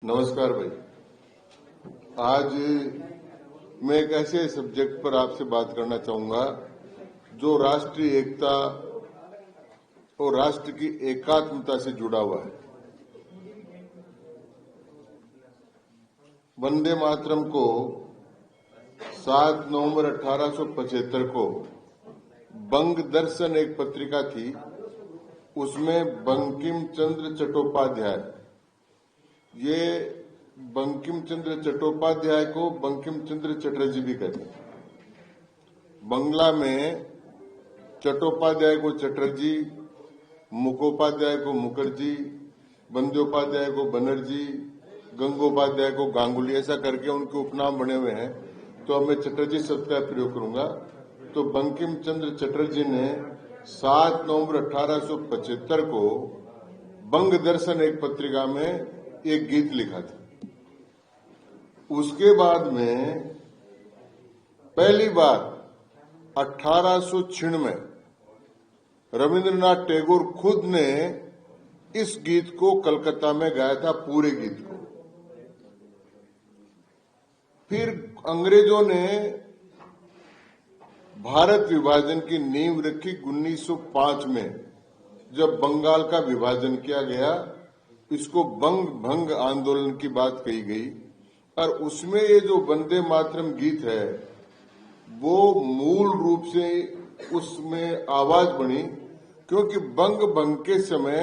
नमस्कार भाई। आज मैं एक ऐसे सब्जेक्ट पर आपसे बात करना चाहूंगा जो राष्ट्रीय एकता और राष्ट्र की एकात्मता से जुड़ा हुआ है। वंदे मातरम को 7 नवंबर 1875 को बंग दर्शन एक पत्रिका थी, उसमें बंकिम चंद्र चट्टोपाध्याय, ये बंकिम चंद्र चट्टोपाध्याय को बंकिम चंद्र चटर्जी भी कहते हैं। बंगला में चट्टोपाध्याय को चटर्जी, मुखोपाध्याय को मुखर्जी, बंद्योपाध्याय को बनर्जी, गंगोपाध्याय को गांगुली, ऐसा करके उनके उपनाम बने हुए हैं। तो अब मैं चटर्जी शब्द का प्रयोग करूंगा। तो बंकिम चंद्र चटर्जी ने 7 नवंबर 1875 को बंग दर्शन एक पत्रिका में एक गीत लिखा था। उसके बाद में पहली बार 1896 में रविंद्रनाथ टैगोर खुद ने इस गीत को कलकत्ता में गाया था, पूरे गीत को। फिर अंग्रेजों ने भारत विभाजन की नींव रखी 1905 में, जब बंगाल का विभाजन किया गया। इसको बंग भंग आंदोलन की बात कही गई और उसमें ये जो वंदे मातरम गीत है वो मूल रूप से उसमें आवाज बनी, क्योंकि बंग भंग के समय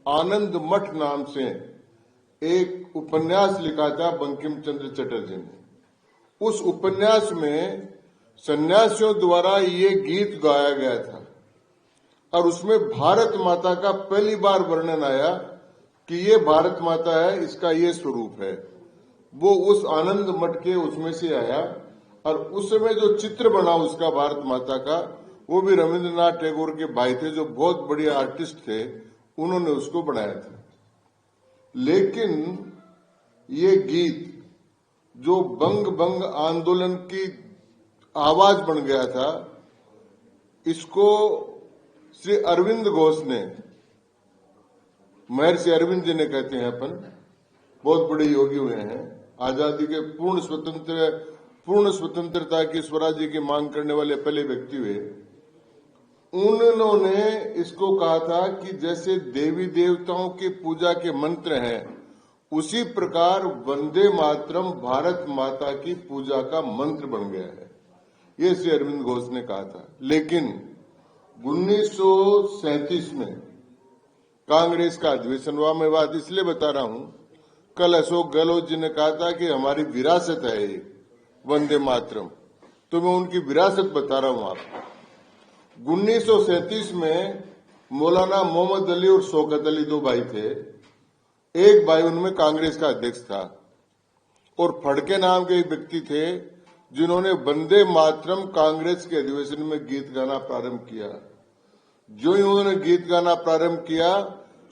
आनंद मठ नाम से एक उपन्यास लिखा था बंकिम चंद्र चटर्जी ने। उस उपन्यास में सन्यासियों द्वारा ये गीत गाया गया था और उसमें भारत माता का पहली बार वर्णन आया कि ये भारत माता है, इसका ये स्वरूप है। वो उस आनंद मठ के उसमें से आया और उस समय जो चित्र बना उसका भारत माता का, वो भी रविंद्रनाथ टैगोर के भाई थे, जो बहुत बड़े आर्टिस्ट थे, उन्होंने उसको बनाया था। लेकिन ये गीत जो बंग भंग आंदोलन की आवाज बन गया था, इसको श्री अरविंद घोष ने, महर्षि अरविंद जी ने कहते हैं, अपन बहुत बड़े योगी हुए हैं, आजादी के पूर्ण स्वतंत्रता की, स्वराज्य की मांग करने वाले पहले व्यक्ति हुए। उन्होंने इसको कहा था कि जैसे देवी देवताओं की पूजा के मंत्र हैं, उसी प्रकार वंदे मातरम भारत माता की पूजा का मंत्र बन गया है। ये श्री अरविंद घोष ने कहा था। लेकिन 1937 में कांग्रेस का अधिवेशन हुआ। मैं बात इसलिए बता रहा हूं, कल अशोक गहलोत जी ने कहा था कि हमारी विरासत है ये वंदे मातरम, तो मैं उनकी विरासत बता रहा हूं आपको। 1937 में मौलाना मोहम्मद अली और शौकत अली दो भाई थे। एक भाई उनमें कांग्रेस का अध्यक्ष था और फड़के नाम के एक व्यक्ति थे, जिन्होंने वंदे मातरम कांग्रेस के अधिवेशन में गीत गाना प्रारंभ किया। जो ही उन्होंने गीत गाना प्रारंभ किया,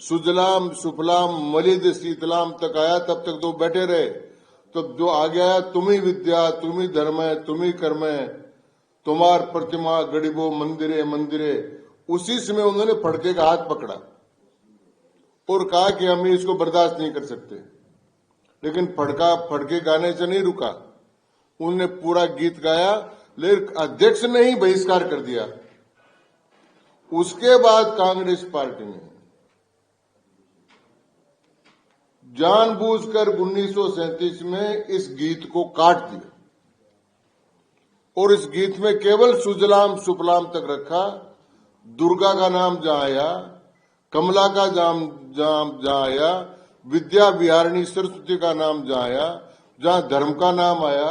सुजलाम सुफलाम मलिद शीतलाम तक आया, तब तक तो बैठे रहे। तो जो आगे आया, तुम्ही विद्या तुम्ही धर्म है तुम्ही कर्म है, तुम्हार प्रतिमा गरीबो मंदिरे मंदिरे, उसी समय उन्होंने फड़के का हाथ पकड़ा और कहा कि हम इसको बर्दाश्त नहीं कर सकते। लेकिन फड़के गाने से नहीं रुका, उन्होंने पूरा गीत गाया, लेकिन अध्यक्ष ने ही बहिष्कार कर दिया। उसके बाद कांग्रेस पार्टी ने जानबूझकर 1937 में इस गीत को काट दिया और इस गीत में केवल सुजलाम सुफलाम तक रखा। दुर्गा का नाम जहां आया, कमला का नाम जहां आया, विद्या विहारिणी सरस्वती का नाम जहां आया, जहां धर्म का नाम आया,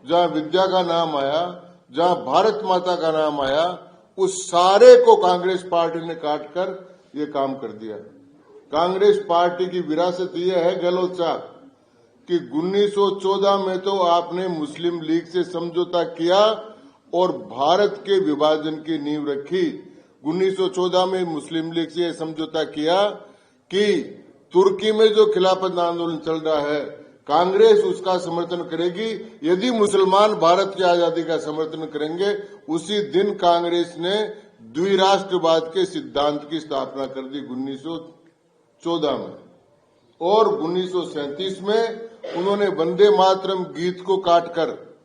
जहां विद्या का नाम आया, जहां भारत माता का नाम आया, उस सारे को कांग्रेस पार्टी ने काटकर ये काम कर दिया। कांग्रेस पार्टी की विरासत ये है गहलोत साहब कि 1914 में तो आपने मुस्लिम लीग से समझौता किया और भारत के विभाजन की नींव रखी। 1914 में मुस्लिम लीग से समझौता किया कि तुर्की में जो खिलाफत आंदोलन चल रहा है, कांग्रेस उसका समर्थन करेगी यदि मुसलमान भारत की आजादी का समर्थन करेंगे। उसी दिन कांग्रेस ने द्विराष्ट्रवाद के सिद्धांत की स्थापना कर दी 1914 में। और 1937 में उन्होंने वंदे मातरम गीत को काटकर,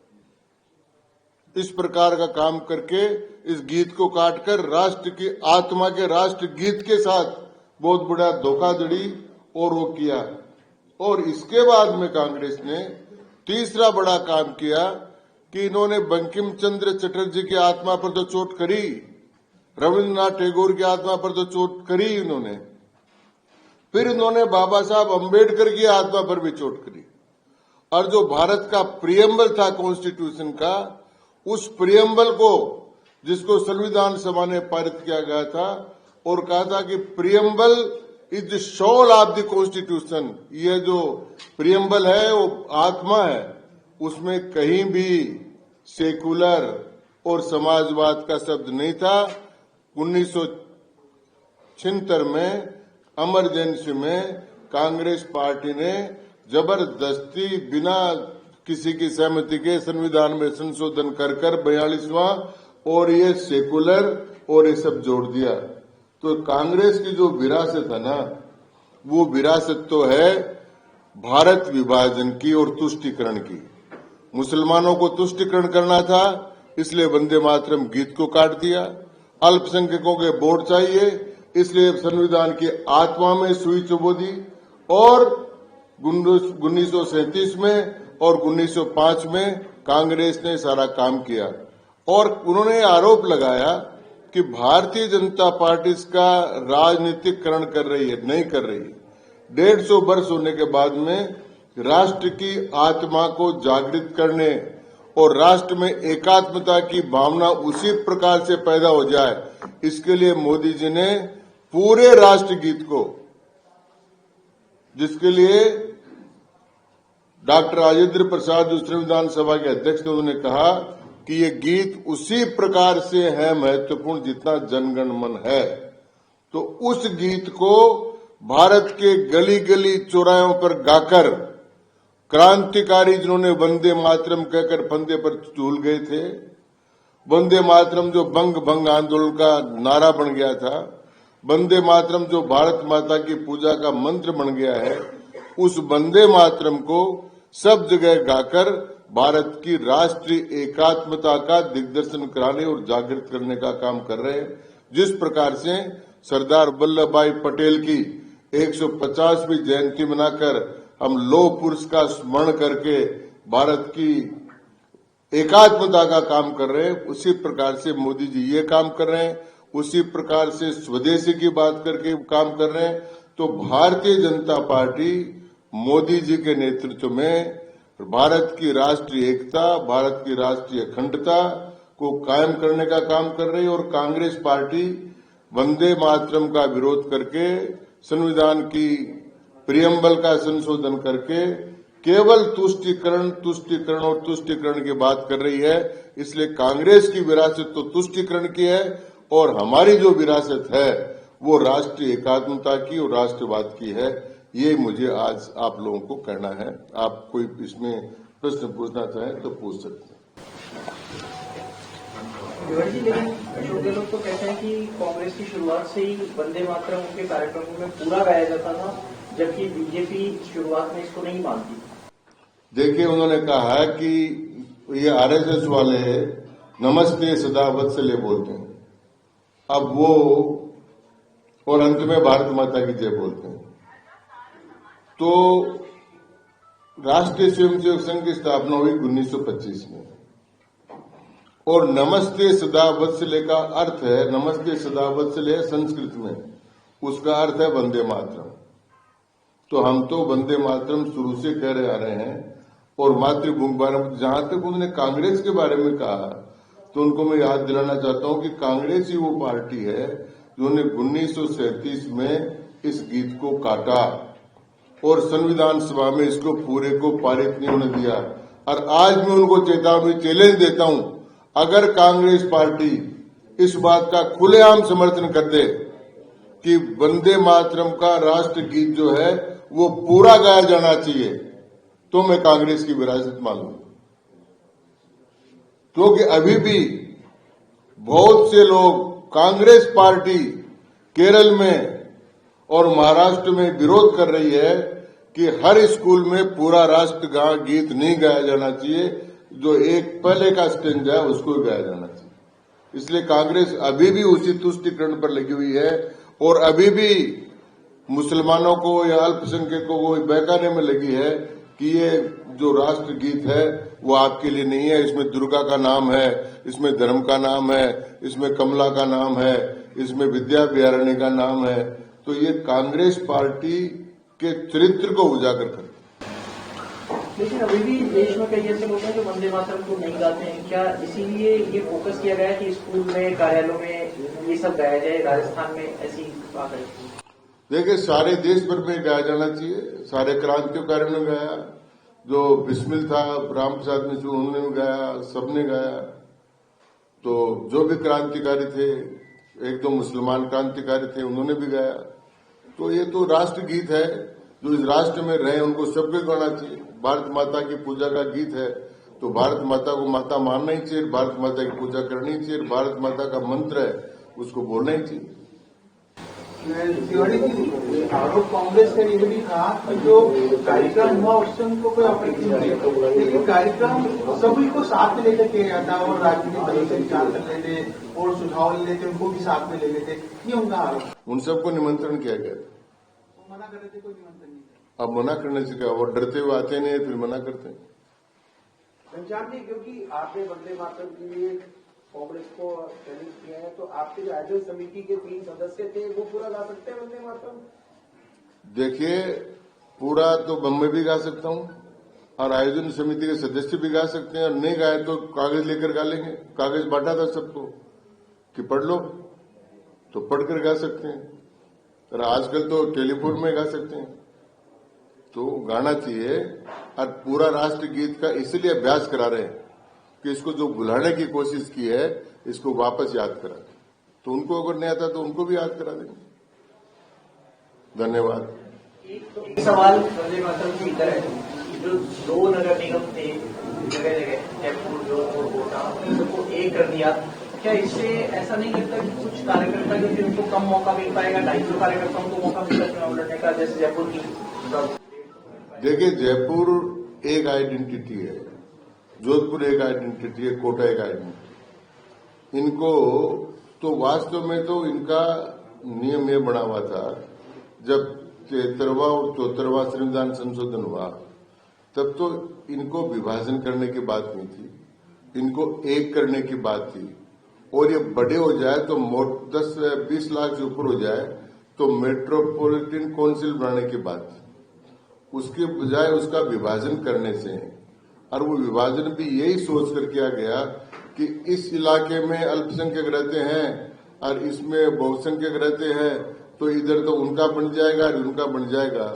इस प्रकार का काम करके, इस गीत को काटकर राष्ट्र की आत्मा के राष्ट्र गीत के साथ बहुत बड़ा धोखाधड़ी और वो किया। और इसके बाद में कांग्रेस ने तीसरा बड़ा काम किया कि इन्होंने बंकिम चंद्र चटर्जी की आत्मा पर तो चोट करी, रविन्द्रनाथ टैगोर की आत्मा पर तो चोट करी इन्होंने, फिर इन्होंने बाबा साहब अंबेडकर की आत्मा पर भी चोट करी। और जो भारत का प्रियम्बल था कॉन्स्टिट्यूशन का, उस प्रियम्बल को, जिसको संविधान सभा ने पारित किया गया था और कहा था कि preamble is the soul of the constitution, ये जो प्रियम्बल है वो आत्मा है, उसमें कहीं भी सेकुलर और समाजवाद का शब्द नहीं था। 1976 में इमरजेंसी में कांग्रेस पार्टी ने जबरदस्ती बिना किसी की सहमति के संविधान में संशोधन कर 42वां और ये सेकुलर और ये सब जोड़ दिया। तो कांग्रेस की जो विरासत है ना, वो विरासत तो है भारत विभाजन की और तुष्टीकरण की। मुसलमानों को तुष्टीकरण करना था, इसलिए वंदे मातरम गीत को काट दिया। अल्पसंख्यकों के वोट चाहिए, इसलिए संविधान की आत्मा में सुई चुभो दी। और 1937 में और 1905 में कांग्रेस ने सारा काम किया। और उन्होंने आरोप लगाया कि भारतीय जनता पार्टी इसका राजनीतिकरण कर रही है, नहीं कर रही है। 150 वर्ष होने के बाद में राष्ट्र की आत्मा को जागृत करने और राष्ट्र में एकात्मता की भावना उसी प्रकार से पैदा हो जाए, इसके लिए मोदी जी ने पूरे राष्ट्र गीत को, जिसके लिए डॉक्टर राजेंद्र प्रसाद जो संविधान सभा के अध्यक्ष थे, उन्होंने कहा कि ये गीत उसी प्रकार से है महत्वपूर्ण जितना जनगण मन है। तो उस गीत को भारत के गली गली चौराहों पर गाकर क्रांतिकारी जिन्होंने वंदे मातरम कहकर फंदे पर झूल गए थे, वंदे मातरम जो बंग भंग आंदोलन का नारा बन गया था, वंदे मातरम जो भारत माता की पूजा का मंत्र बन गया है, उस वंदे मातरम को सब जगह गाकर भारत की राष्ट्रीय एकात्मता का दिग्दर्शन कराने और जागृत करने का काम कर रहे हैं। जिस प्रकार से सरदार वल्लभ भाई पटेल की 150वीं जयंती मनाकर हम लौह पुरुष का स्मरण करके भारत की एकात्मता का काम कर रहे हैं, उसी प्रकार से मोदी जी ये काम कर रहे हैं, उसी प्रकार से स्वदेशी की बात करके काम कर रहे हैं। तो भारतीय जनता पार्टी मोदी जी के नेतृत्व में भारत की राष्ट्रीय एकता, भारत की राष्ट्रीय अखंडता को कायम करने का काम कर रही है। और कांग्रेस पार्टी वंदे मातरम का विरोध करके, संविधान की प्रियम्बल का संशोधन करके केवल तुष्टीकरण और तुष्टीकरण की बात कर रही है। इसलिए कांग्रेस की विरासत तो तुष्टीकरण की है और हमारी जो विरासत है वो राष्ट्रीय एकात्मता की और राष्ट्रवाद की है। ये मुझे आज आप लोगों को कहना है। आप कोई इसमें प्रश्न पूछना चाहें तो पूछ सकते हैं। लेकिन अशोक गहलोत तो कहते हैं कि कांग्रेस की शुरुआत से ही वंदे मातरम उनके कार्यक्रमों में पूरा गाया जाता था, जबकि बीजेपी शुरुआत में इसको नहीं मानती। देखिए, उन्होंने कहा है कि ये आरएसएस वाले नमस्ते सदा वत्सल्य बोलते हैं, अब वो और अंत में भारत माता की जय बोलते हैं। तो राष्ट्रीय स्वयंसेवक संघ की स्थापना हुई 1925 में और नमस्ते सदा वत्सल्य का अर्थ है, नमस्ते सदा वत्सल्य संस्कृत में, उसका अर्थ है वंदे मातरम। तो हम तो वंदे मातरम शुरू से कह रहे आ रहे हैं। और मातृभूमि बारे में जहां तक उन्होंने कांग्रेस के बारे में कहा, तो उनको मैं याद दिलाना चाहता हूं कि कांग्रेस ही वो पार्टी है जिन्होंने 1937 में इस गीत को काटा और संविधान सभा में इसको पूरे को पारित नहीं होने दिया। और आज मैं उनको चेतावनी चैलेंज देता हूं, अगर कांग्रेस पार्टी इस बात का खुलेआम समर्थन कर दे कि वंदे मातरम का राष्ट्र गीत जो है वो पूरा गाया जाना चाहिए, तो मैं कांग्रेस की विरासत मानूंगा। क्योंकि अभी भी बहुत से लोग कांग्रेस पार्टी केरल में और महाराष्ट्र में विरोध कर रही है कि हर स्कूल में पूरा राष्ट्रगान गीत नहीं गाया जाना चाहिए, जो एक पहले का स्टेंज है उसको गाया जाना चाहिए। इसलिए कांग्रेस अभी भी उसी तुष्टिकरण पर लगी हुई है और अभी भी मुसलमानों को या अल्पसंख्यकों को बहकाने में लगी है कि ये जो राष्ट्र गीत है वो आपके लिए नहीं है, इसमें दुर्गा का नाम है, इसमें धर्म का नाम है, इसमें कमला का नाम है, इसमें विद्या विहारिणी का नाम है। तो ये कांग्रेस पार्टी के चरित्र को उजागर करता है। लेकिन अभी भी देश में कई ऐसे लोग हैं जो वंदे मातरम को नहीं गाते हैं। क्या इसीलिए ये फोकस किया गया है कि स्कूल में, कार्यालयों में ये सब गाया जाए? राजस्थान में ऐसी बात है। देखिए, सारे देश भर में गाया जाना चाहिए। सारे क्रांतिकारियों ने गाया, जो बिस्मिल था राम प्रसाद मिश्र उन्होंने भी गाया, सबने गाया। तो जो भी क्रांतिकारी थे, एक दो मुसलमान क्रांतिकारी थे, उन्होंने भी गाया। तो ये तो राष्ट्र गीत है, जो इस राष्ट्र में रहे उनको सबको गाना चाहिए। भारत माता की पूजा का गीत है तो भारत माता को माता मानना ही चाहिए, भारत माता की पूजा करनी चाहिए, भारत माता का मंत्र है उसको बोलना ही चाहिए। तिवारी जी, आरोप कांग्रेस ने ये भी कहा कि जो कार्यक्रम हुआ उससे उनको कोई आपत्ति नहीं है, लेकिन कार्यक्रम सभी को साथ में लेकर किया जाता है और राजनीतिक दलों से विचार कर लेते और सुझाव ले लेते, उनको भी साथ में ले लेते, ये उनका आरोप। उन सबको निमंत्रण किया गया था, वो मना कर रहे थे, कोई निमंत्रण नहीं। अब मना करने से क्या, वो डरते हुए आते नहीं फिर मना करते हैं। पंजाब जी, क्योंकि आपने वंदे मातरम के लिए कांग्रेस को चैलेंज किया है, तो आपके जो आयोजन समिति के 3 सदस्य थे वो पूरा गा सकते हैं वंदे मातरम? देखिए, पूरा तो मैं भी गा सकता हूं और आयोजन समिति के सदस्य भी गा सकते हैं, और नहीं गाए तो कागज लेकर गा लेंगे। कागज बांटा था सबको कि पढ़ लो, तो पढ़कर गा सकते हैं। और आजकल तो टेलीफोन में गा सकते हैं। तो गाना चाहिए। और पूरा राष्ट्र गीत का इसलिए अभ्यास करा रहे हैं कि इसको जो भुलाने की कोशिश की है इसको वापस याद करा। तो उनको अगर नहीं आता तो उनको भी याद करा देंगे। धन्यवाद। एक सवाल वंदे मातरम की इधर है, जो 2 नगर निगम थे जगह जगह, जयपुर, जोधपुर, कोटा, इन सबको एक कर दिया। क्या इससे ऐसा नहीं लगता कि कुछ कार्यकर्ता जो उनको कम मौका मिल पाएगा, 250 कार्यकर्ताओं को मौका मिलता चुनाव लड़ने का, जैसे जयपुर की? देखिए, जयपुर एक आइडेंटिटी है, जोधपुर एक आइडेंटिटी है, कोटा एक आइडेंटिटी। इनको तो वास्तव में तो इनका नियम ये बना हुआ था, जब 73वां और 74वां संविधान संशोधन हुआ तब तो इनको विभाजन करने की बात नहीं थी, इनको एक करने की बात थी। और ये बड़े हो जाए तो 10-20 लाख से ऊपर हो जाए तो मेट्रोपॉलिटन काउंसिल बनाने की बात थी। उसके बजाय उसका विभाजन करने से, और वो विभाजन भी यही सोच कर किया गया कि इस इलाके में अल्पसंख्यक रहते हैं और इसमें बहुसंख्यक रहते हैं, तो इधर तो उनका बन जाएगा और उनका बन जाएगा।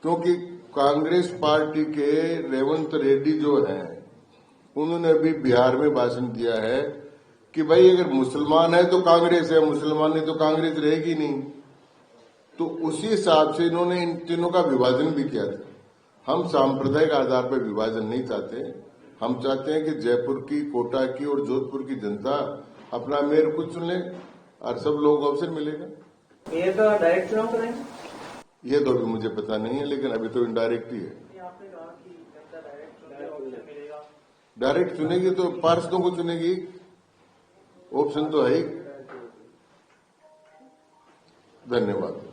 क्योंकि कांग्रेस पार्टी के रेवंत रेड्डी जो हैं, उन्होंने अभी बिहार में भाषण दिया है कि भाई अगर मुसलमान है तो कांग्रेस है, मुसलमान नहीं तो कांग्रेस रहेगी नहीं। तो उसी हिसाब से इन्होंने इन तीनों का विभाजन भी किया था। हम सांप्रदायिक आधार पर विभाजन नहीं चाहते। हम चाहते हैं कि जयपुर की, कोटा की और जोधपुर की जनता अपना मेयर खुद चुन ले और सब लोगों को अवसर मिलेगा। मेयर का डायरेक्ट चुनाव करेंगे? ये तो अभी मुझे पता नहीं है, लेकिन अभी तो इनडायरेक्ट ही है। आपने कहा कि जनता डायरेक्ट चुनाव मिलेगा। डायरेक्ट चुनेगी तो पार्षदों को चुनेगी, ऑप्शन तो है ही। धन्यवाद।